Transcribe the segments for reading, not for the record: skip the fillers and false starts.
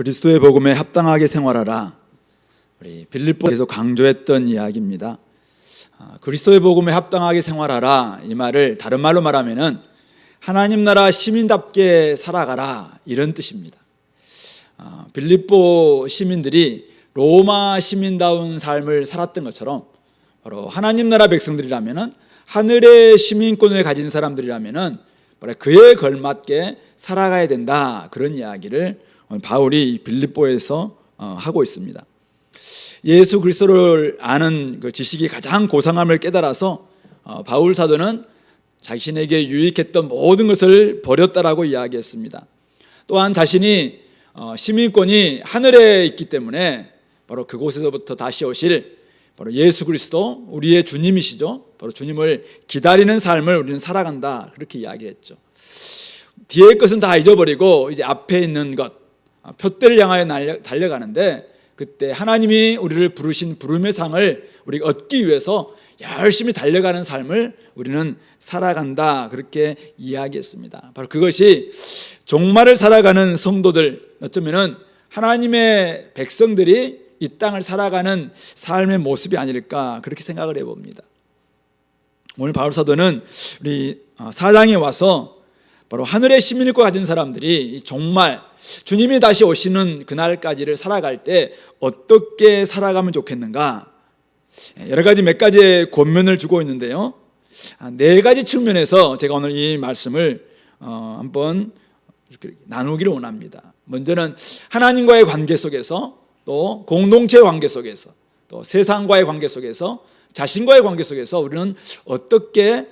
그리스도의 복음에 합당하게 생활하라. 우리 빌립보에서 강조했던 이야기입니다. 그리스도의 복음에 합당하게 생활하라, 이 말을 다른 말로 말하면은 하나님 나라 시민답게 살아가라, 이런 뜻입니다. 빌립보 시민들이 로마 시민다운 삶을 살았던 것처럼 바로 하나님 나라 백성들이라면은 하늘의 시민권을 가진 사람들이라면은 그에 걸맞게 살아가야 된다, 그런 이야기를 바울이 빌립보에서 하고 있습니다. 예수 그리스도를 아는 그 지식이 가장 고상함을 깨달아서 바울 사도는 자신에게 유익했던 모든 것을 버렸다라고 이야기했습니다. 또한 자신이 시민권이 하늘에 있기 때문에 바로 그곳에서부터 다시 오실 바로 예수 그리스도, 우리의 주님이시죠. 바로 주님을 기다리는 삶을 우리는 살아간다, 그렇게 이야기했죠. 뒤의 것은 다 잊어버리고 이제 앞에 있는 것, 표대를 향하여 달려가는데, 그때 하나님이 우리를 부르신 부름의 상을 우리가 얻기 위해서 열심히 달려가는 삶을 우리는 살아간다, 그렇게 이야기했습니다. 바로 그것이 종말을 살아가는 성도들, 어쩌면은 하나님의 백성들이 이 땅을 살아가는 삶의 모습이 아닐까, 그렇게 생각을 해봅니다. 오늘 바울 사도는 우리 4장에 와서 바로 하늘의 시민일과 가진 사람들이 정말 주님이 다시 오시는 그날까지를 살아갈 때 어떻게 살아가면 좋겠는가, 여러 가지 몇 가지의 권면을 주고 있는데요, 4가지 측면에서 제가 오늘 이 말씀을 한번 나누기를 원합니다. 먼저는 하나님과의 관계 속에서, 또 공동체의 관계 속에서, 또 세상과의 관계 속에서, 자신과의 관계 속에서 우리는 어떻게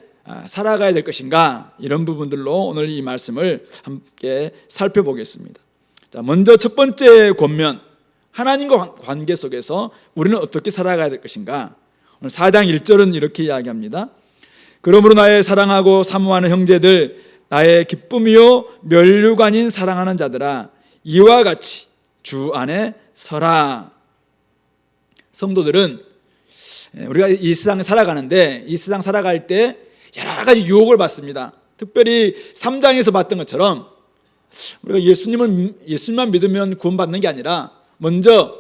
살아가야 될 것인가, 이런 부분들로 오늘 이 말씀을 함께 살펴보겠습니다. 자, 먼저 첫 번째 권면, 하나님과 관계 속에서 우리는 어떻게 살아가야 될 것인가. 오늘 4장 1절은 이렇게 이야기합니다. 그러므로 나의 사랑하고 사모하는 형제들, 나의 기쁨이요 면류관인 사랑하는 자들아, 이와 같이 주 안에 서라. 성도들은 우리가 이 세상에 살아가는데, 이 세상 살아갈 때 여러 가지 유혹을 받습니다. 특별히 3장에서 봤던 것처럼 우리가 예수님만 믿으면 구원받는 게 아니라 먼저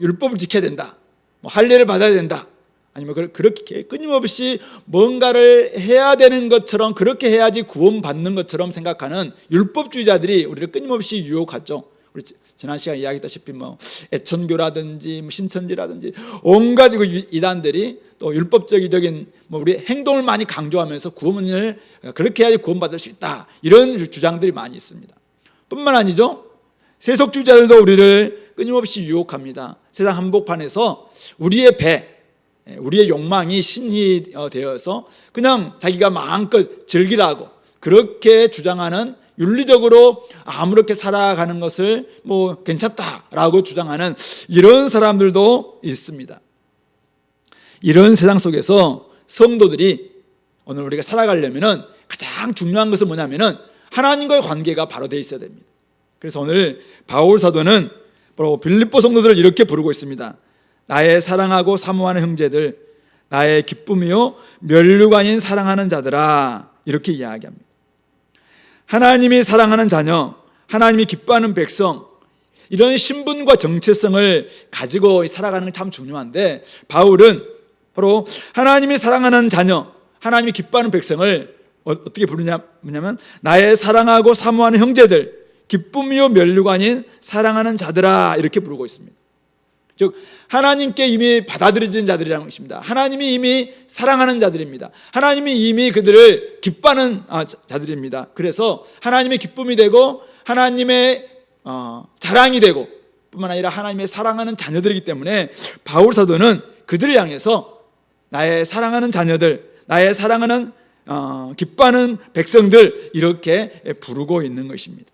율법을 지켜야 된다, 할례를 받아야 된다, 아니면 그렇게 끊임없이 뭔가를 해야 되는 것처럼, 그렇게 해야지 구원받는 것처럼 생각하는 율법주의자들이 우리를 끊임없이 유혹하죠. 우리 지난 시간에 이야기했다시피 애천교라든지 신천지라든지 온갖 이단들이 또 율법적인 우리 행동을 많이 강조하면서 구원을 그렇게 해야지 구원받을 수 있다, 이런 주장들이 많이 있습니다. 뿐만 아니죠, 세속주의자들도 우리를 끊임없이 유혹합니다. 세상 한복판에서 우리의 배, 우리의 욕망이 신이 되어서 그냥 자기가 마음껏 즐기라고 그렇게 주장하는, 윤리적으로 아무렇게 살아가는 것을 괜찮다라고 주장하는 이런 사람들도 있습니다. 이런 세상 속에서 성도들이 오늘 우리가 살아가려면 가장 중요한 것은 뭐냐면은 하나님과의 관계가 바로 돼 있어야 됩니다. 그래서 오늘 바울 사도는 바로 빌립보 성도들을 이렇게 부르고 있습니다. 나의 사랑하고 사모하는 형제들, 나의 기쁨이요 면류관인 사랑하는 자들아, 이렇게 이야기합니다. 하나님이 사랑하는 자녀, 하나님이 기뻐하는 백성, 이런 신분과 정체성을 가지고 살아가는 건 참 중요한데, 바울은 바로 하나님이 사랑하는 자녀, 하나님이 기뻐하는 백성을 어떻게 부르냐면 나의 사랑하고 사모하는 형제들, 기쁨이요 면류관인 사랑하는 자들아, 이렇게 부르고 있습니다. 즉 하나님께 이미 받아들여진 자들이라는 것입니다. 하나님이 이미 사랑하는 자들입니다. 하나님이 이미 그들을 기뻐하는 자들입니다. 그래서 하나님의 기쁨이 되고 하나님의 자랑이 되고, 뿐만 아니라 하나님의 사랑하는 자녀들이기 때문에 바울 사도는 그들을 향해서 나의 사랑하는 자녀들, 나의 사랑하는 기뻐하는 백성들, 이렇게 부르고 있는 것입니다.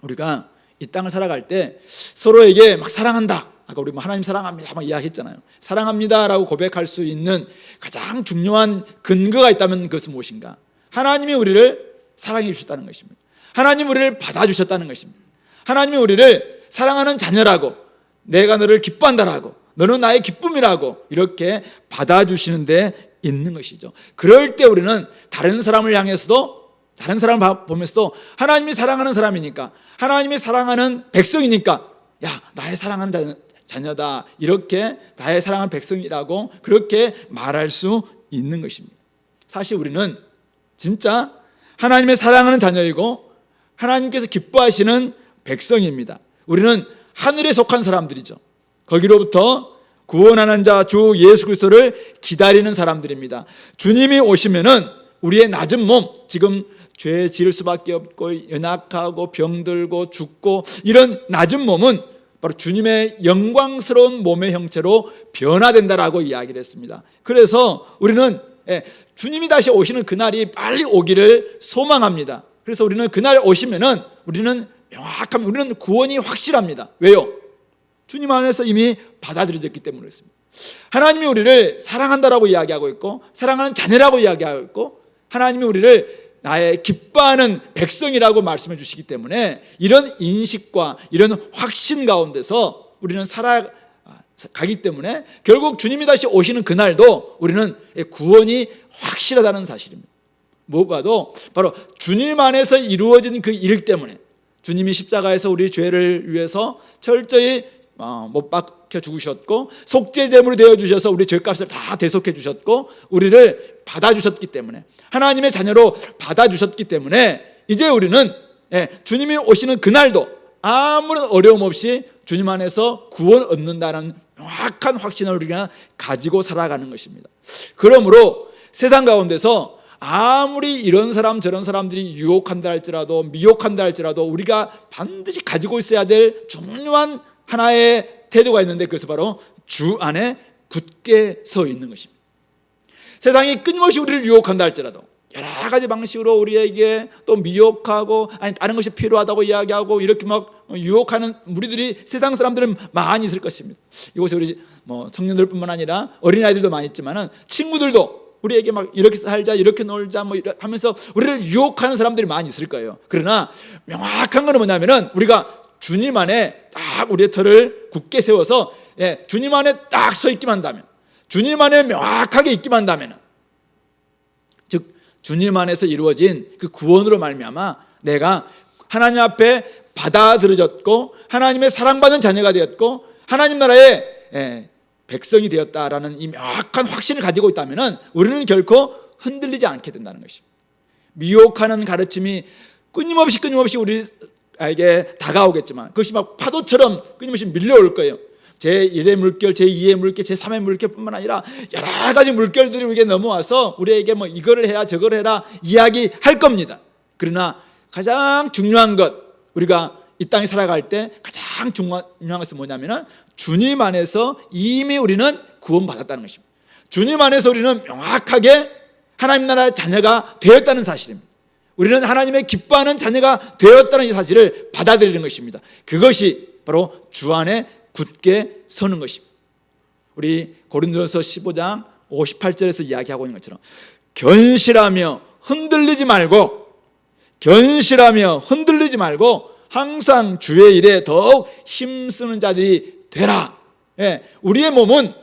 우리가 이 땅을 살아갈 때 서로에게 막 사랑한다, 아까 우리 하나님 사랑합니다 막 이야기했잖아요. 사랑합니다라고 고백할 수 있는 가장 중요한 근거가 있다면 그것은 무엇인가? 하나님이 우리를 사랑해 주셨다는 것입니다. 하나님이 우리를 받아주셨다는 것입니다. 하나님이 우리를 사랑하는 자녀라고, 내가 너를 기뻐한다라고, 너는 나의 기쁨이라고 이렇게 받아주시는 데 있는 것이죠. 그럴 때 우리는 다른 사람을 향해서도 다른 사람을 보면서도 하나님이 사랑하는 사람이니까, 하나님이 사랑하는 백성이니까, 야, 나의 사랑하는 자녀다, 이렇게 나의 사랑하는 백성이라고 그렇게 말할 수 있는 것입니다. 사실 우리는 진짜 하나님의 사랑하는 자녀이고 하나님께서 기뻐하시는 백성입니다. 우리는 하늘에 속한 사람들이죠. 거기로부터 구원하는 자 주 예수 그리스도를 기다리는 사람들입니다. 주님이 오시면은 우리의 낮은 몸, 지금 죄 지을 수밖에 없고 연약하고 병들고 죽고 이런 낮은 몸은 바로 주님의 영광스러운 몸의 형체로 변화된다라고 이야기를 했습니다. 그래서 우리는 주님이 다시 오시는 그날이 빨리 오기를 소망합니다. 그래서 우리는 그날 오시면은 우리는 명확합니다. 우리는 구원이 확실합니다. 왜요? 주님 안에서 이미 받아들여졌기 때문에 그렇습니다. 하나님이 우리를 사랑한다라고 이야기하고 있고 사랑하는 자녀라고 이야기하고 있고 하나님이 우리를 나의 기뻐하는 백성이라고 말씀해 주시기 때문에 이런 인식과 이런 확신 가운데서 우리는 살아가기 때문에 결국 주님이 다시 오시는 그날도 우리는 구원이 확실하다는 사실입니다. 무엇보다도 바로 주님 안에서 이루어진 그 일 때문에 주님이 십자가에서 우리 죄를 위해서 철저히 못 박혀 죽으셨고 속죄제물이 되어주셔서 우리 죄값을 다 대속해 주셨고 우리를 받아주셨기 때문에 하나님의 자녀로 받아주셨기 때문에 이제 우리는 주님이 오시는 그날도 아무런 어려움 없이 주님 안에서 구원 얻는다는 명확한 확신을 우리가 가지고 살아가는 것입니다. 그러므로 세상 가운데서 아무리 이런 사람 저런 사람들이 유혹한다 할지라도 미혹한다 할지라도 우리가 반드시 가지고 있어야 될 중요한 하나의 태도가 있는데 그것은 바로 주 안에 굳게 서 있는 것입니다. 세상이 끊임없이 우리를 유혹한다 할지라도 여러 가지 방식으로 우리에게 또 미혹하고 아니 다른 것이 필요하다고 이야기하고 이렇게 막 유혹하는 무리들이 세상 사람들은 많이 있을 것입니다. 이곳에 우리 청년들뿐만 아니라 어린아이들도 많이 있지만은 친구들도 우리에게 막 이렇게 살자 이렇게 놀자 뭐 하면서 우리를 유혹하는 사람들이 많이 있을 거예요. 그러나 명확한 것은 뭐냐면은 우리가 주님 안에 딱 우리의 털을 굳게 세워서 주님 안에 딱 서 있기만 한다면 주님 안에 명확하게 있기만 한다면 즉 주님 안에서 이루어진 그 구원으로 말미암아 내가 하나님 앞에 받아들여졌고 하나님의 사랑받는 자녀가 되었고 하나님 나라의 백성이 되었다라는 이 명확한 확신을 가지고 있다면 우리는 결코 흔들리지 않게 된다는 것입니다. 미혹하는 가르침이 끊임없이 우리에게 다가오겠지만 그것이 막 파도처럼 끊임없이 밀려올 거예요. 제1의 물결, 제2의 물결, 제3의 물결뿐만 아니라 여러 가지 물결들이 우리에게 넘어와서 우리에게 뭐 이거를 해야 저거를 해라 이야기할 겁니다. 그러나 가장 중요한 것 우리가 이 땅에 살아갈 때 가장 중요한 것은 뭐냐면은 주님 안에서 이미 우리는 구원받았다는 것입니다. 주님 안에서 우리는 명확하게 하나님 나라의 자녀가 되었다는 사실입니다. 우리는 하나님의 기뻐하는 자녀가 되었다는 이 사실을 받아들이는 것입니다. 그것이 바로 주 안에 굳게 서는 것입니다. 우리 고린도전서 15장 58절에서 이야기하고 있는 것처럼 견실하며 흔들리지 말고 항상 주의 일에 더욱 힘쓰는 자들이 되라. 우리의 몸은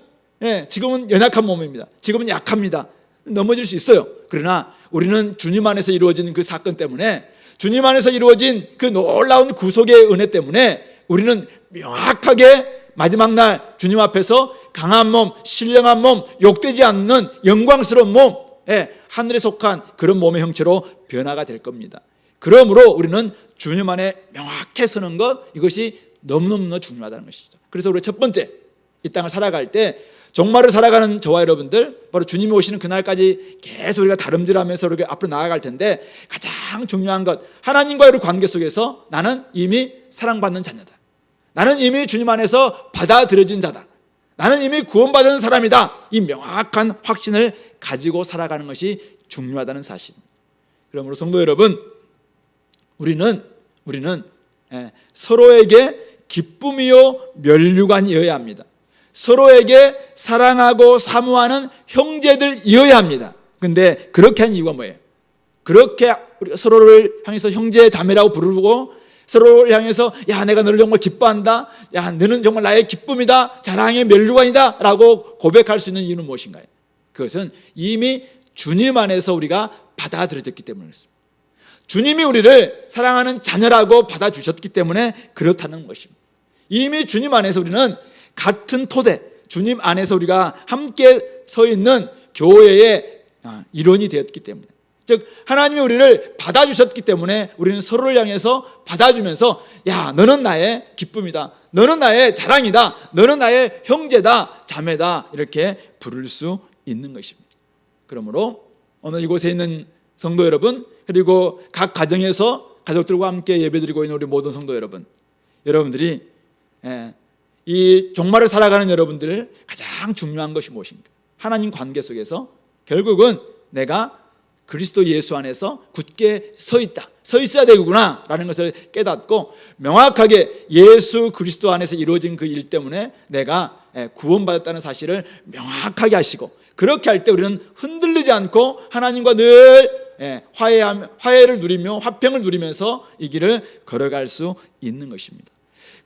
지금은 연약한 몸입니다. 지금은 약합니다. 넘어질 수 있어요. 그러나 우리는 주님 안에서 이루어진 그 사건 때문에 주님 안에서 이루어진 그 놀라운 구속의 은혜 때문에 우리는 명확하게 마지막 날 주님 앞에서 강한 몸, 신령한 몸, 욕되지 않는 영광스러운 몸, 하늘에 속한 그런 몸의 형체로 변화가 될 겁니다. 그러므로 우리는 주님 안에 명확히 서는 것, 이것이 너무너무 중요하다는 것이죠. 그래서 우리 첫 번째 이 땅을 살아갈 때 종말을 살아가는 저와 여러분들 바로 주님이 오시는 그날까지 계속 우리가 다름질하면서 이렇게 앞으로 나아갈 텐데 가장 중요한 것 하나님과의 우리 관계 속에서 나는 이미 사랑받는 자녀다. 나는 이미 주님 안에서 받아들여진 자다. 나는 이미 구원받은 사람이다. 이 명확한 확신을 가지고 살아가는 것이 중요하다는 사실입니다. 그러므로 성도 여러분 우리는 서로에게 기쁨이요 멸류관이어야 합니다. 서로에게 사랑하고 사모하는 형제들이어야 합니다. 근데 그렇게 한 이유가 뭐예요? 그렇게 서로를 향해서 형제 자매라고 부르고 서로를 향해서 야 내가 너를 정말 기뻐한다, 야 너는 정말 나의 기쁨이다, 자랑의 멸류관이다 라고 고백할 수 있는 이유는 무엇인가요? 그것은 이미 주님 안에서 우리가 받아들여졌기 때문에 그렇습니다. 주님이 우리를 사랑하는 자녀라고 받아주셨기 때문에 그렇다는 것입니다. 이미 주님 안에서 우리는 같은 토대, 주님 안에서 우리가 함께 서 있는 교회의 일원이 되었기 때문에, 즉 하나님이 우리를 받아주셨기 때문에 우리는 서로를 향해서 받아주면서 야, 너는 나의 기쁨이다, 너는 나의 자랑이다, 너는 나의 형제다, 자매다, 이렇게 부를 수 있는 것입니다. 그러므로 오늘 이곳에 있는 성도 여러분, 그리고 각 가정에서 가족들과 함께 예배드리고 있는 우리 모든 성도 여러분, 여러분들이 이 종말을 살아가는 여러분들 가장 중요한 것이 무엇입니까? 하나님 관계 속에서 결국은 내가 그리스도 예수 안에서 굳게 서 있다, 서 있어야 되구나 라는 것을 깨닫고 명확하게 예수 그리스도 안에서 이루어진 그 일 때문에 내가 구원받았다는 사실을 명확하게 하시고, 그렇게 할 때 우리는 흔들리지 않고 하나님과 늘 화해를 누리며 화평을 누리면서 이 길을 걸어갈 수 있는 것입니다.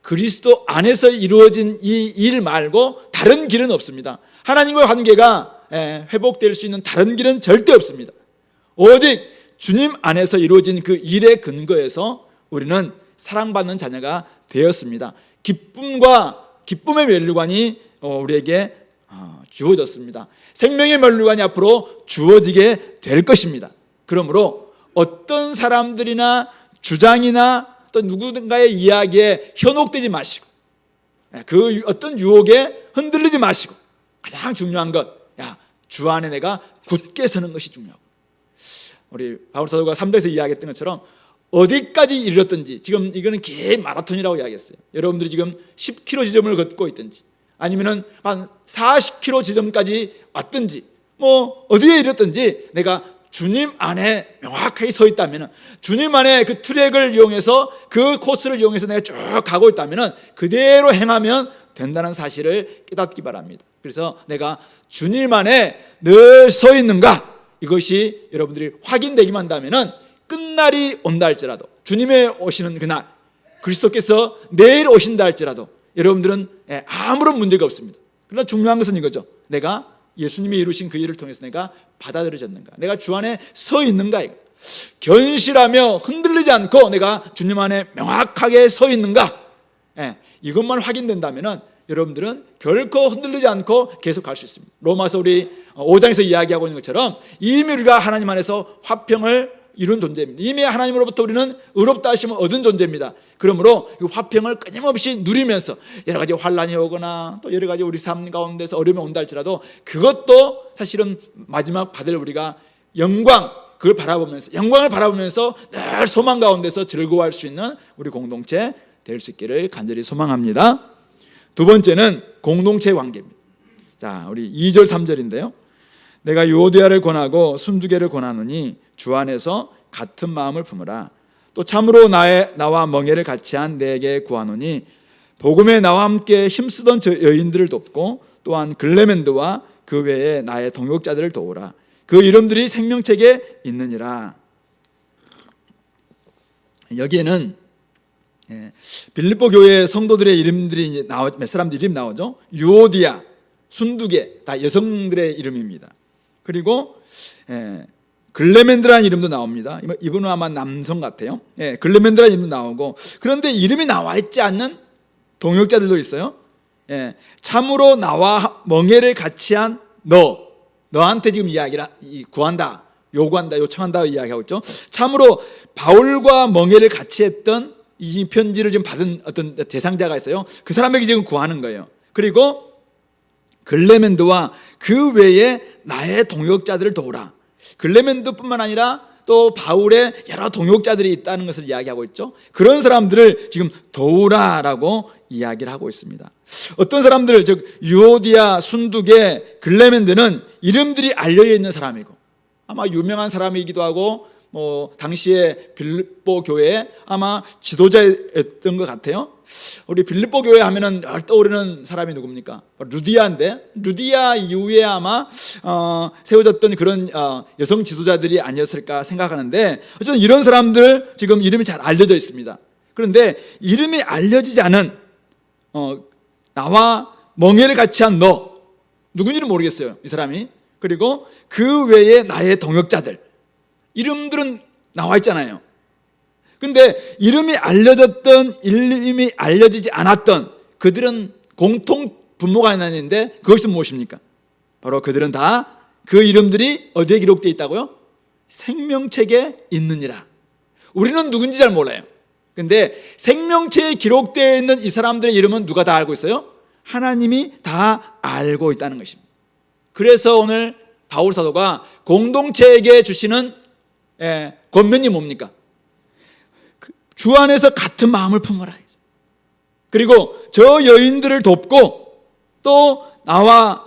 그리스도 안에서 이루어진 이 일 말고 다른 길은 없습니다. 하나님과의 관계가 회복될 수 있는 다른 길은 절대 없습니다. 오직 주님 안에서 이루어진 그 일의 근거에서 우리는 사랑받는 자녀가 되었습니다. 기쁨의 면류관이 우리에게 주어졌습니다. 생명의 면류관이 앞으로 주어지게 될 것입니다. 그러므로 어떤 사람들이나 주장이나 또 누군가의 이야기에 현혹되지 마시고, 그 어떤 유혹에 흔들리지 마시고, 가장 중요한 것, 주 안에 내가 굳게 서는 것이 중요하고, 우리 바울 사도가 3장에서 이야기했던 것처럼 어디까지 이르렀든지, 지금 이거는 긴 마라톤이라고 이야기했어요. 여러분들이 지금 10km 지점을 걷고 있든지 아니면은 한 40km 지점까지 왔든지 뭐 어디에 이르렀든지 내가 주님 안에 명확하게 서 있다면, 주님 안에 그 트랙을 이용해서 그 코스를 이용해서 내가 쭉 가고 있다면 그대로 행하면 된다는 사실을 깨닫기 바랍니다. 그래서 내가 주님 안에 늘 서 있는가, 이것이 여러분들이 확인되기만 한다면 끝날이 온다 할지라도, 주님의 오시는 그날 그리스도께서 내일 오신다 할지라도 여러분들은 아무런 문제가 없습니다. 그러나 중요한 것은 이거죠. 내가 예수님이 이루신 그 일을 통해서 내가 받아들여졌는가, 내가 주 안에 서 있는가, 견실하며 흔들리지 않고 내가 주님 안에 명확하게 서 있는가, 이것만 확인된다면 여러분들은 결코 흔들리지 않고 계속 갈 수 있습니다. 로마서 우리 5장에서 이야기하고 있는 것처럼 이미 우리가 하나님 안에서 화평을 이룬 존재입니다. 이미 하나님으로부터 우리는 의롭다 하심을 얻은 존재입니다. 그러므로 이 화평을 끊임없이 누리면서 여러 가지 환난이 오거나 또 여러 가지 우리 삶 가운데서 어려움이 온다 할지라도 그것도 사실은 마지막 받을 우리가 그걸 바라보면서, 영광을 바라보면서 늘 소망 가운데서 즐거워할 수 있는 우리 공동체 될 수 있기를 간절히 소망합니다. 두 번째는 공동체 관계입니다. 자, 우리 2절 3절인데요. 내가 유오디아를 권하고 순두개를 권하노니 주 안에서 같은 마음을 품으라. 또 참으로 나와 멍에를 같이한 내게 구하노니 복음에 나와 함께 힘쓰던 저 여인들을 돕고 또한 글레멘드와 그 외에 나의 동역자들을 도우라. 그 이름들이 생명책에 있느니라. 여기에는 빌립보 교회 성도들의 이름들이 몇 사람들 이름 나오죠. 유오디아, 순두개, 다 여성들의 이름입니다. 그리고 글레멘드라는 이름도 나옵니다. 이분은 아마 남성 같아요. 글레멘드라는 이름도 나오고, 그런데 이름이 나와 있지 않는 동역자들도 있어요. 참으로 나와 멍에를 같이한 너한테 지금 구한다, 요구한다, 요청한다 이야기하고 있죠. 참으로 바울과 멍에를 같이 했던 이 편지를 지금 받은 어떤 대상자가 있어요. 그 사람에게 지금 구하는 거예요. 그리고 글레멘드와 그 외에 나의 동역자들을 도우라. 글레멘드뿐만 아니라 또 바울의 여러 동역자들이 있다는 것을 이야기하고 있죠. 그런 사람들을 지금 도우라라고 이야기를 하고 있습니다. 어떤 사람들, 즉 유오디아, 순두개, 글레멘드는 이름들이 알려져 있는 사람이고 아마 유명한 사람이기도 하고 당시에 빌립보 교회에 아마 지도자였던 것 같아요. 우리 빌립보 교회 하면은 떠오르는 사람이 누굽니까? 루디아인데, 루디아 이후에 아마 세워졌던 그런 여성 지도자들이 아니었을까 생각하는데, 어쨌든 이런 사람들 지금 이름이 잘 알려져 있습니다. 그런데 이름이 알려지지 않은 나와 멍에를 같이 한 누군지는 모르겠어요, 이 사람이. 그리고 그 외에 나의 동역자들, 이름들은 나와 있잖아요. 근데 이름이 알려졌던, 이름이 알려지지 않았던 그들은 공통 분모가 하나 있는데 그것은 무엇입니까? 바로 그들은 다 그 이름들이 어디에 기록되어 있다고요? 생명책에 있느니라. 우리는 누군지 잘 몰라요. 근데 생명책에 기록되어 있는 이 사람들의 이름은 누가 다 알고 있어요? 하나님이 다 알고 있다는 것입니다. 그래서 오늘 바울 사도가 공동체에게 주시는 권면이 뭡니까? 주 안에서 같은 마음을 품어라. 그리고 저 여인들을 돕고 또 나와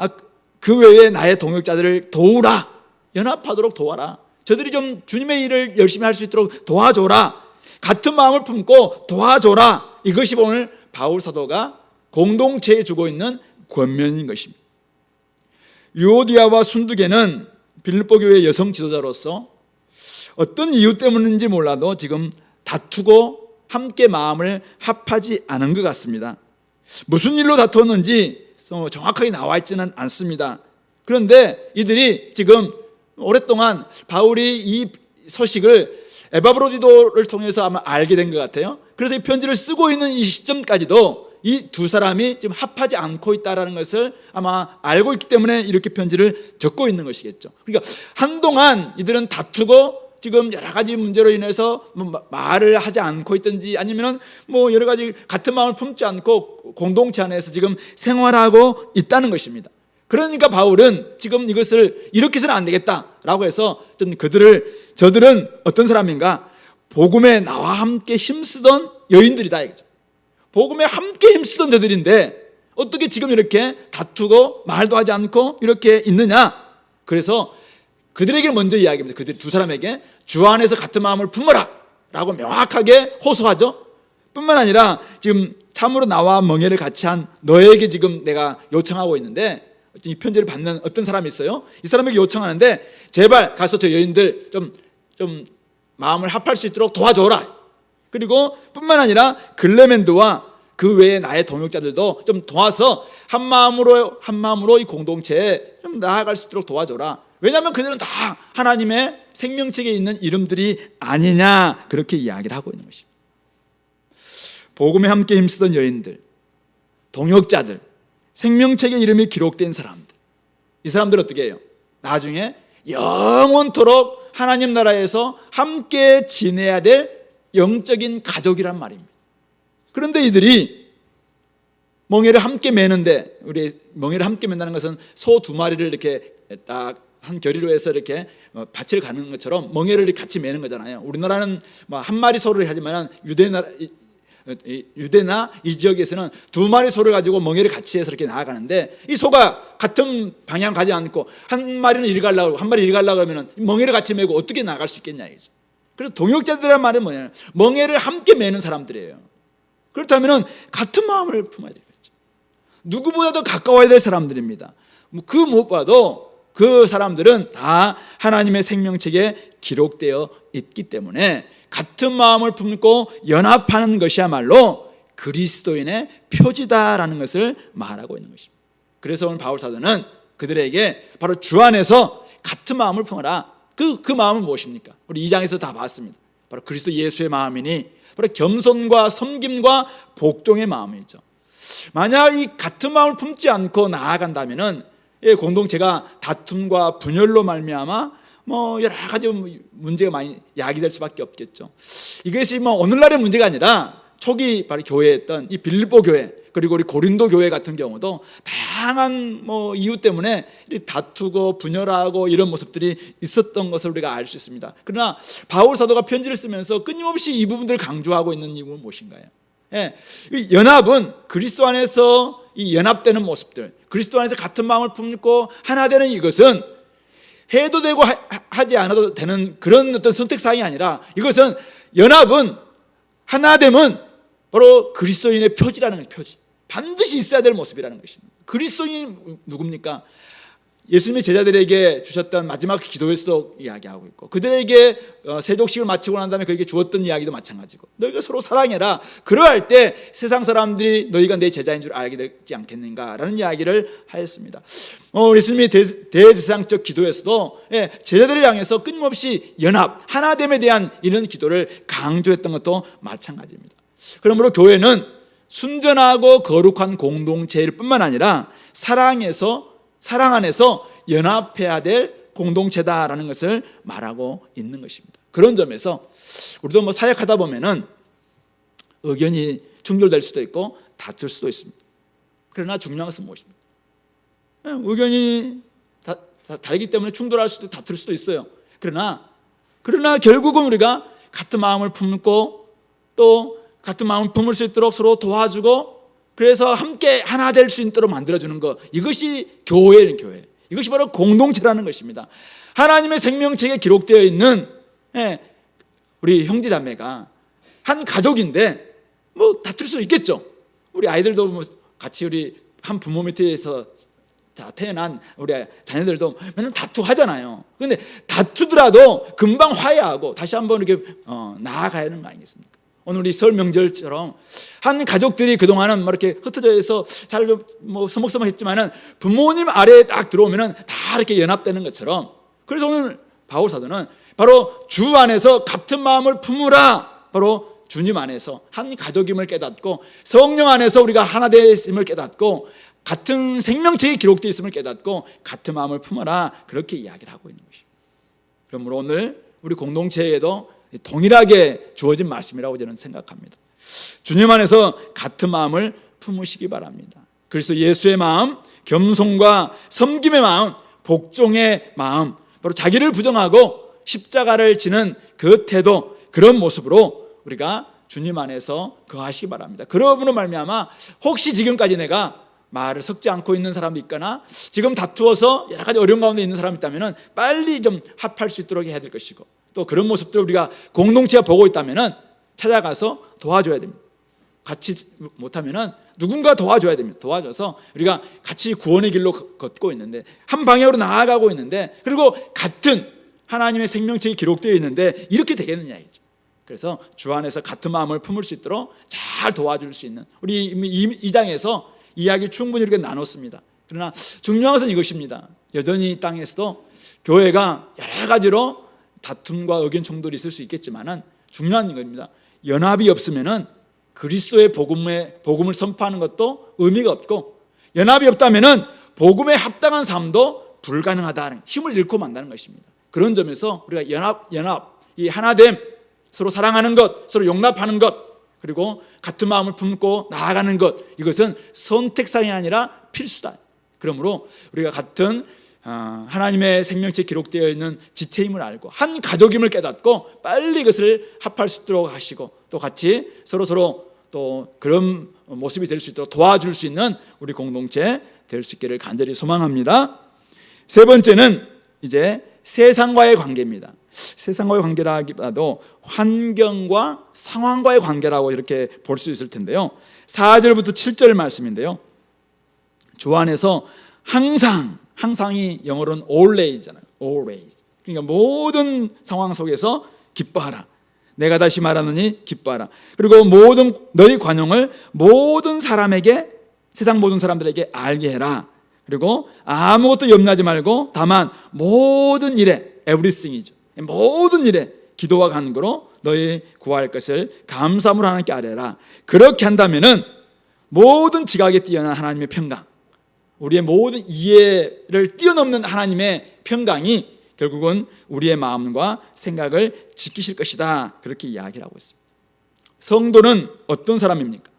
그 외에 나의 동역자들을 도우라. 연합하도록 도와라. 저들이 좀 주님의 일을 열심히 할 수 있도록 도와줘라. 같은 마음을 품고 도와줘라. 이것이 오늘 바울 사도가 공동체에 주고 있는 권면인 것입니다. 유오디아와 순두계는 빌립보 교회 여성 지도자로서 어떤 이유 때문인지 몰라도 지금 다투고 함께 마음을 합하지 않은 것 같습니다. 무슨 일로 다투었는지 정확하게 나와 있지는 않습니다. 그런데 이들이 지금 오랫동안 바울이 이 소식을 에바브로디도를 통해서 아마 알게 된 것 같아요. 그래서 이 편지를 쓰고 있는 이 시점까지도 이 두 사람이 지금 합하지 않고 있다는 것을 아마 알고 있기 때문에 이렇게 편지를 적고 있는 것이겠죠. 그러니까 한동안 이들은 다투고 지금 여러 가지 문제로 인해서 말을 하지 않고 있든지 아니면 여러 가지 같은 마음을 품지 않고 공동체 안에서 지금 생활하고 있다는 것입니다. 그러니까 바울은 지금 이것을 이렇게 해서는 안 되겠다라고 해서 저들은 어떤 사람인가? 복음에 나와 함께 힘쓰던 여인들이다 이거죠. 복음에 함께 힘쓰던 저들인데 어떻게 지금 이렇게 다투고 말도 하지 않고 이렇게 있느냐? 그래서 그들에게 먼저 이야기합니다. 그들 두 사람에게 주 안에서 같은 마음을 품어라 라고 명확하게 호소하죠. 뿐만 아니라 지금 참으로 나와 멍에를 같이 한 너에게 지금 내가 요청하고 있는데 이 편지를 받는 어떤 사람이 있어요. 이 사람에게 요청하는데 제발 가서 저 여인들 좀 마음을 합할 수 있도록 도와줘라. 그리고 뿐만 아니라 글레멘드와 그 외에 나의 동역자들도 좀 도와서 한 마음으로 이 공동체에 좀 나아갈 수 있도록 도와줘라. 왜냐하면 그들은 다 하나님의 생명책에 있는 이름들이 아니냐 그렇게 이야기를 하고 있는 것입니다. 복음에 함께 힘쓰던 여인들, 동역자들, 생명책에 이름이 기록된 사람들, 이 사람들 어떻게 해요? 나중에 영원토록 하나님 나라에서 함께 지내야 될 영적인 가족이란 말입니다. 그런데 이들이 멍에를 함께 매는데, 우리 멍에를 함께 맨다는 것은 소 두 마리를 이렇게 딱 한 결의로 해서 이렇게 밭을 가는 것처럼 멍에를 같이 매는 거잖아요. 우리나라는 한 마리 소를 하지만 유대나 이 지역에서는 두 마리 소를 가지고 멍에를 같이 해서 이렇게 나아가는데 이 소가 같은 방향 가지 않고 한 마리는 이리 가려고 한 마리 이리 가려고 하면 멍에를 같이 매고 어떻게 나갈 수 있겠냐 이거죠. 그래서 동역자들이란 말은 뭐냐면 멍에를 함께 매는 사람들이에요. 그렇다면 같은 마음을 품어야 되겠죠. 누구보다도 가까워야 될 사람들입니다. 그 무엇보다도 그 사람들은 다 하나님의 생명책에 기록되어 있기 때문에 같은 마음을 품고 연합하는 것이야말로 그리스도인의 표지다라는 것을 말하고 있는 것입니다. 그래서 오늘 바울 사도는 그들에게 바로 주 안에서 같은 마음을 품어라. 그 마음은 무엇입니까? 우리 2장에서 다 봤습니다. 바로 그리스도 예수의 마음이니 바로 겸손과 섬김과 복종의 마음이죠. 만약 이 같은 마음을 품지 않고 나아간다면은 공동체가 다툼과 분열로 말미암아 여러 가지 문제가 많이 야기될 수밖에 없겠죠. 이것이 오늘날의 문제가 아니라 초기 바로 교회였던 이 빌립보 교회 그리고 우리 고린도 교회 같은 경우도 다양한 이유 때문에 다투고 분열하고 이런 모습들이 있었던 것을 우리가 알 수 있습니다. 그러나 바울 사도가 편지를 쓰면서 끊임없이 이 부분들을 강조하고 있는 이유는 무엇인가요? 연합은 그리스도 안에서 이 연합되는 모습들, 그리스도 안에서 같은 마음을 품고 하나 되는 이것은 해도 되고 하지 않아도 되는 그런 어떤 선택사항이 아니라 이것은 연합은 하나됨은 바로 그리스도인의 표지라는 것이 표지. 반드시 있어야 될 모습이라는 것입니다. 그리스도인이 누굽니까? 예수님이 제자들에게 주셨던 마지막 기도에서도 이야기하고 있고, 그들에게 세족식을 마치고 난 다음에 그에게 주었던 이야기도 마찬가지고, 너희가 서로 사랑해라. 그러할 때 세상 사람들이 너희가 내 제자인 줄 알게 되지 않겠는가라는 이야기를 하였습니다. 예수님이 대제사장적 기도에서도 제자들을 향해서 끊임없이 연합, 하나됨에 대한 이런 기도를 강조했던 것도 마찬가지입니다. 그러므로 교회는 순전하고 거룩한 공동체일 뿐만 아니라 사랑 안에서 연합해야 될 공동체다라는 것을 말하고 있는 것입니다. 그런 점에서 우리도 사역하다 보면은 의견이 충돌될 수도 있고 다툴 수도 있습니다. 그러나 중요한 것은 무엇입니까? 의견이 다르기 때문에 충돌할 수도 다툴 수도 있어요. 그러나 결국은 우리가 같은 마음을 품고 또 같은 마음을 품을 수 있도록 서로 도와주고, 그래서 함께 하나 될 수 있도록 만들어주는 것, 이것이 교회는 교회, 이것이 바로 공동체라는 것입니다. 하나님의 생명책에 기록되어 있는 우리 형제자매가 한 가족인데 다툴 수 있겠죠. 우리 아이들도 같이 우리 한 부모 밑에서 태어난 우리 자녀들도 맨날 다투하잖아요. 그런데 다투더라도 금방 화해하고 다시 한번 이렇게 나아가야 하는 거 아니겠습니까? 오늘 우리 설 명절처럼 한 가족들이 그동안은 이렇게 흩어져 있어 잘 서먹서먹했지만은 부모님 아래에 딱 들어오면은 다 이렇게 연합되는 것처럼, 그래서 오늘 바울 사도는 바로 주 안에서 같은 마음을 품으라, 바로 주님 안에서 한 가족임을 깨닫고 성령 안에서 우리가 하나 되었음을 깨닫고 같은 생명책이 기록되어 있음을 깨닫고 같은 마음을 품어라, 그렇게 이야기를 하고 있는 것입니다. 그러므로 오늘 우리 공동체에도 동일하게 주어진 말씀이라고 저는 생각합니다. 주님 안에서 같은 마음을 품으시기 바랍니다. 그래서 예수의 마음, 겸손과 섬김의 마음, 복종의 마음, 바로 자기를 부정하고 십자가를 지는 그 태도, 그런 모습으로 우리가 주님 안에서 거하시기 바랍니다. 그러므로 말미암아 혹시 지금까지 내가 말을 섞지 않고 있는 사람도 있거나 지금 다투어서 여러 가지 어려운 가운데 있는 사람이 있다면 빨리 좀 합할 수 있도록 해야 될 것이고, 또 그런 모습들을 우리가 공동체가 보고 있다면 찾아가서 도와줘야 됩니다. 같이 못하면 누군가 도와줘야 됩니다. 도와줘서 우리가 같이 구원의 길로 걷고 있는데, 한 방향으로 나아가고 있는데, 그리고 같은 하나님의 생명책이 기록되어 있는데 이렇게 되겠느냐 이죠. 그래서 주 안에서 같은 마음을 품을 수 있도록 잘 도와줄 수 있는, 우리 이 장에서 이야기 충분히 이렇게 나눴습니다. 그러나 중요한 것은 이것입니다. 여전히 이 땅에서도 교회가 여러 가지로 다툼과 의견衝돌이 있을 수 있겠지만 중요한 겁니다. 연합이 없으면 그리스도의 복음을 선포하는 것도 의미가 없고, 연합이 없다면 복음에 합당한 삶도 불가능하다는, 힘을 잃고 만다는 것입니다. 그런 점에서 우리가 연합, 이 하나됨, 서로 사랑하는 것, 서로 용납하는 것, 그리고 같은 마음을 품고 나아가는 것, 이것은 선택사항이 아니라 필수다. 그러므로 우리가 같은 하나님의 생명체에 기록되어 있는 지체임을 알고 한 가족임을 깨닫고 빨리 이것을 합할 수 있도록 하시고, 또 같이 서로 또 그런 모습이 될 수 있도록 도와줄 수 있는 우리 공동체 될 수 있기를 간절히 소망합니다. 세 번째는 이제 세상과의 관계입니다. 세상과의 관계라 하기보다도 환경과 상황과의 관계라고 이렇게 볼 수 있을 텐데요. 4절부터 7절 말씀인데요. 주 안에서 항상이 영어로는 always잖아요. always. 그러니까 모든 상황 속에서 기뻐하라. 내가 다시 말하노니 기뻐하라. 그리고 너희 관용을 모든 사람에게, 세상 모든 사람들에게 알게 해라. 그리고 아무것도 염려하지 말고 다만 모든 일에, everything이죠. 모든 일에 기도와 간구로 너희 구할 것을 감사함으로 하나님께 아뢰라. 그렇게 한다면은 모든 지각에 뛰어난 하나님의 평강, 우리의 모든 이해를 뛰어넘는 하나님의 평강이 결국은 우리의 마음과 생각을 지키실 것이다, 그렇게 이야기를 하고 있습니다. 성도는 어떤 사람입니까?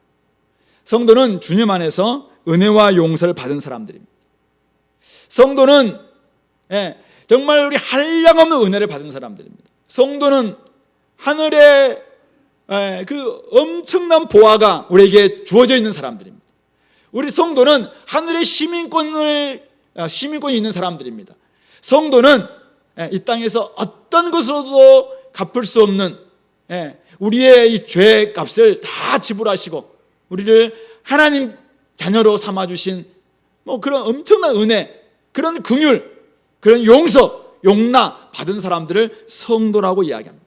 성도는 주님 안에서 은혜와 용서를 받은 사람들입니다. 성도는 정말 우리 한량없는 은혜를 받은 사람들입니다. 성도는 하늘의 그 엄청난 보화가 우리에게 주어져 있는 사람들입니다. 우리 성도는 하늘의 시민권이 있는 사람들입니다. 성도는 이 땅에서 어떤 것으로도 갚을 수 없는 우리의 이 죄의 값을 다 지불하시고 우리를 하나님 자녀로 삼아주신 그런 엄청난 은혜, 그런 긍휼, 그런 용서, 용납 받은 사람들을 성도라고 이야기합니다.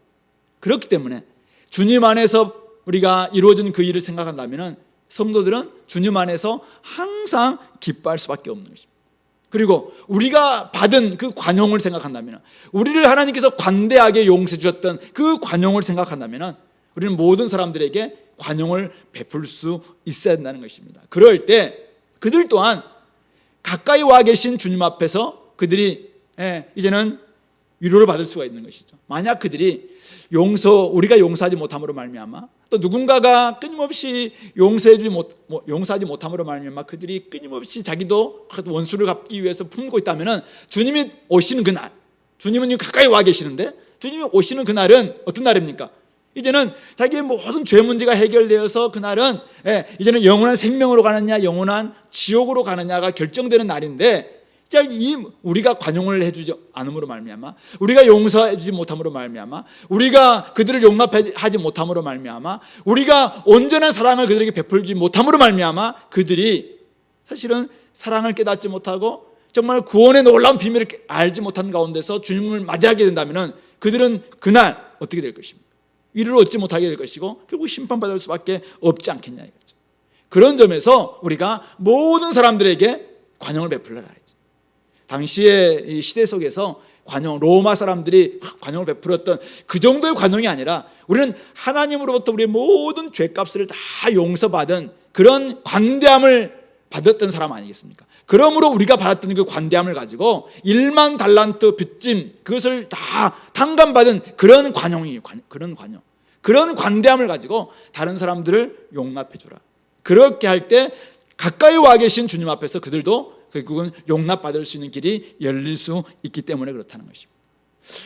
그렇기 때문에 주님 안에서 우리가 이루어진 그 일을 생각한다면 성도들은 주님 안에서 항상 기뻐할 수밖에 없는 것입니다. 그리고 우리가 받은 그 관용을 생각한다면, 우리를 하나님께서 관대하게 용서해 주셨던 그 관용을 생각한다면 우리는 모든 사람들에게 관용을 베풀 수 있어야 한다는 것입니다. 그럴 때 그들 또한 가까이 와 계신 주님 앞에서 그들이 이제는 위로를 받을 수가 있는 것이죠. 만약 그들이 우리가 용서하지 못함으로 말미암아, 또 누군가가 끊임없이 용서하지 못함으로 말미암아 그들이 끊임없이 자기도 원수를 갚기 위해서 품고 있다면, 주님이 오시는 그날, 주님은 가까이 와 계시는데 주님이 오시는 그날은 어떤 날입니까? 이제는 자기의 모든 죄 문제가 해결되어서 그날은 이제는 영원한 생명으로 가느냐 영원한 지옥으로 가느냐가 결정되는 날인데, 우리가 관용을 해주지 않음으로 말미암아, 우리가 용서해주지 못함으로 말미암아, 우리가 그들을 용납하지 못함으로 말미암아, 우리가 온전한 사랑을 그들에게 베풀지 못함으로 말미암아 그들이 사실은 사랑을 깨닫지 못하고 정말 구원의 놀라운 비밀을 알지 못한 가운데서 주님을 맞이하게 된다면 그들은 그날 어떻게 될 것입니까? 위로를 얻지 못하게 될 것이고 결국 심판받을 수밖에 없지 않겠냐 이거죠. 그런 점에서 우리가 모든 사람들에게 관용을 베풀어라. 당시의 이 시대 속에서 로마 사람들이 관용을 베풀었던 그 정도의 관용이 아니라 우리는 하나님으로부터 우리의 모든 죄값을 다 용서받은 그런 관대함을 받았던 사람 아니겠습니까? 그러므로 우리가 받았던 그 관대함을 가지고 1만 달란트 빚짐, 그것을 다 탕감받은 그런 관용이에요. 그런 관대함을 가지고 다른 사람들을 용납해 주라. 그렇게 할 때 가까이 와 계신 주님 앞에서 그들도 결국은 용납받을 수 있는 길이 열릴 수 있기 때문에 그렇다는 것입니다.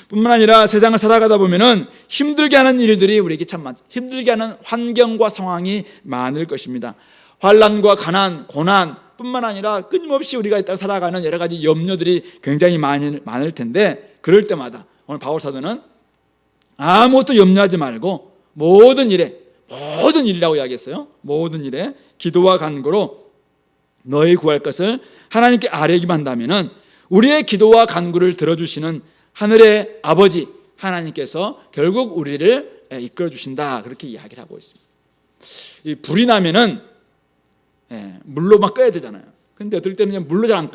뿐만 아니라 세상을 살아가다 보면은 힘들게 하는 일들이 우리에게 참 많죠. 힘들게 하는 환경과 상황이 많을 것입니다. 환난과 가난, 고난 뿐만 아니라 끊임없이 우리가 일단 살아가는 여러 가지 염려들이 굉장히 많을 텐데, 그럴 때마다 오늘 바울 사도는 아무것도 염려하지 말고 모든 일이라고 이야기했어요. 모든 일에 기도와 간구로 너희 구할 것을 하나님께 아뢰기만 한다면 우리의 기도와 간구를 들어주시는 하늘의 아버지 하나님께서 결국 우리를 이끌어 주신다, 그렇게 이야기를 하고 있습니다. 이 불이 나면은 물로 막 꺼야 되잖아요. 근데 어떨 때는 그냥 물로 잘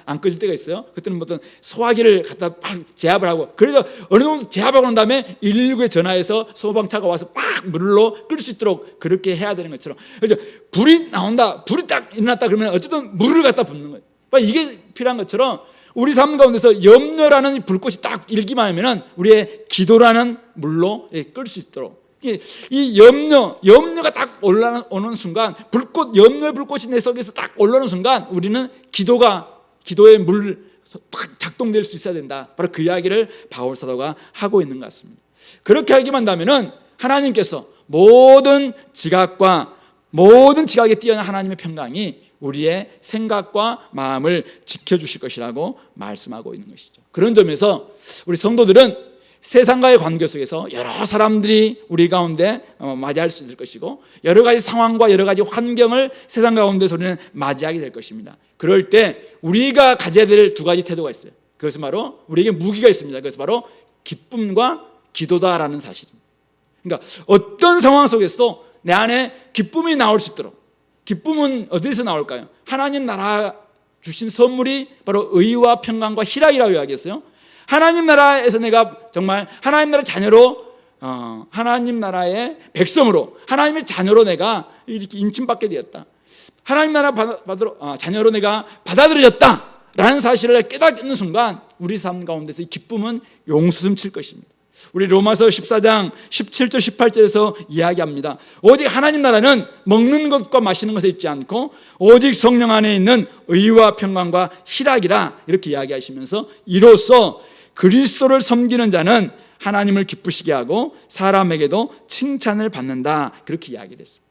안 꺼질 때가 있어요. 그때는 어떤 소화기를 갖다 막 제압을 하고, 그래서 어느 정도 제압하고 난 다음에 119에 전화해서 소방차가 와서 막 물로 끌 수 있도록 그렇게 해야 되는 것처럼, 그래서 불이 나온다, 불이 딱 일어났다 그러면 어쨌든 물을 갖다 붓는 거예요. 이게 필요한 것처럼 우리 삶 가운데서 염려라는 불꽃이 딱 일기만 하면은 우리의 기도라는 물로 끌 수 있도록, 이 염려가 딱 올라오는 순간, 염려의 불꽃이 내 속에서 딱 올라오는 순간 우리는 기도의 물 작동될 수 있어야 된다. 바로 그 이야기를 바울 사도가 하고 있는 것 같습니다. 그렇게 하기만 한다면은 하나님께서 모든 지각에 뛰어난 하나님의 평강이 우리의 생각과 마음을 지켜주실 것이라고 말씀하고 있는 것이죠. 그런 점에서 우리 성도들은 세상과의 관계 속에서 여러 사람들이 우리 가운데 맞이할 수 있을 것이고, 여러 가지 상황과 여러 가지 환경을 세상 가운데서 우리는 맞이하게 될 것입니다. 그럴 때 우리가 가져야 될 두 가지 태도가 있어요. 그것은 바로 우리에게 무기가 있습니다. 그것은 바로 기쁨과 기도다라는 사실입니다. 그러니까 어떤 상황 속에서도 내 안에 기쁨이 나올 수 있도록, 기쁨은 어디서 나올까요? 하나님 나라 주신 선물이 바로 의와 평강과 희락이라고 이야기했어요. 하나님 나라에서 내가 정말 하나님 나라 자녀로, 하나님 나라의 백성으로, 하나님의 자녀로 내가 이렇게 인침받게 되었다. 하나님 나라 자녀로 내가 받아들여졌다라는 사실을 깨닫는 순간 우리 삶 가운데서 이 기쁨은 용수숨칠 것입니다. 우리 로마서 14장 17절 18절에서 이야기합니다. 오직 하나님 나라는 먹는 것과 마시는 것에 있지 않고 오직 성령 안에 있는 의와 평강과 희락이라, 이렇게 이야기하시면서 이로써 그리스도를 섬기는 자는 하나님을 기쁘시게 하고 사람에게도 칭찬을 받는다, 그렇게 이야기를 했습니다.